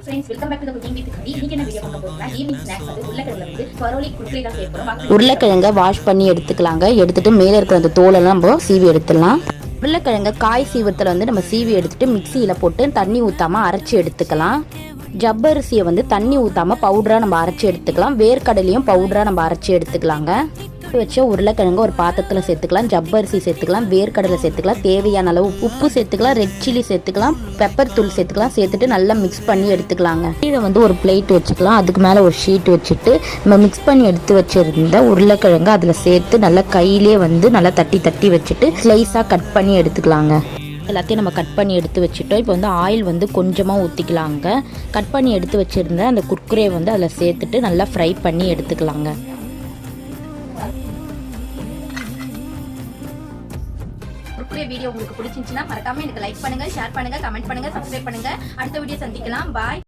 Friends welcome back to the cooking with curry. இன்னைக்கு என்ன video பார்க்க போறோம்னா ஈவினிங் ஸ்நாக்ஸ் வந்து உருளைக்கிழங்குல வந்து பரோலி குர்குரே தான் செய்ய போறோம். உருளைக்கிழங்க வாஷ் பண்ணி எடுத்துக்கலாங்க. எடுத்துட்டு மேலே இருக்கிற அந்த தோலெல்லாம் நம்ம சீவி எடுத்துடலாம். உருளைக்கிழங்க காய் சீவத்தில் வந்து நம்ம சீவி எடுத்துட்டு மிக்சியில் போட்டு தண்ணி ஊற்றாமல் அரைச்சி எடுத்துக்கலாம். ஜவ்வரிசியை வந்து தண்ணி ஊற்றாமல் பவுடராக நம்ம அரைச்சி எடுத்துக்கலாம். வேர்க்கடலையும் பவுடராக நம்ம அரைச்சி எடுத்துக்கலாங்க. வச்ச உருளைக்கிழங்கு ஒரு பாத்திரத்தில் சேர்த்துக்கலாம். ஜவ்வரிசி சேர்த்துக்கலாம், வேர்க்கடலை சேர்த்துக்கலாம், தேவையான அளவு உப்பு சேர்த்துக்கலாம், ரெட் சில்லி சேர்த்துக்கலாம், பெப்பர் தூள் சேர்த்துக்கலாம். சேர்த்துட்டு நல்லா மிக்ஸ் பண்ணி எடுத்துக்கலாங்க. கீழே வந்து ஒரு பிளேட் வச்சுக்கலாம். அதுக்கு மேலே ஒரு ஷீட் வச்சுட்டு நம்ம மிக்ஸ் பண்ணி எடுத்து வச்சிருந்த உருளைக்கிழங்கு அதில் சேர்த்து நல்லா கையிலே வந்து நல்லா தட்டி தட்டி வச்சுட்டு ஸ்லைஸாக கட் பண்ணி எடுத்துக்கலாங்க. எல்லாத்தையும் நம்ம கட் பண்ணி எடுத்து வச்சுட்டோம். இப்போ வந்து ஆயில் வந்து கொஞ்சமாக ஊற்றிக்கலாங்க. கட் பண்ணி எடுத்து வச்சுருந்த அந்த குர்குரே வந்து அதில் சேர்த்துட்டு நல்லா ஃப்ரை பண்ணி எடுத்துக்கலாங்க. குர்குரே வீடியோ உங்களுக்கு பிடிச்சிருந்துச்சுன்னா மறக்காம எனக்கு லைக் பண்ணுங்க, ஷேர் பண்ணுங்க, கமெண்ட் பண்ணுங்க, சப்ஸ்கிரைப் பண்ணுங்க. அடுத்த வீடியோ சந்திக்கலாம். பாய்.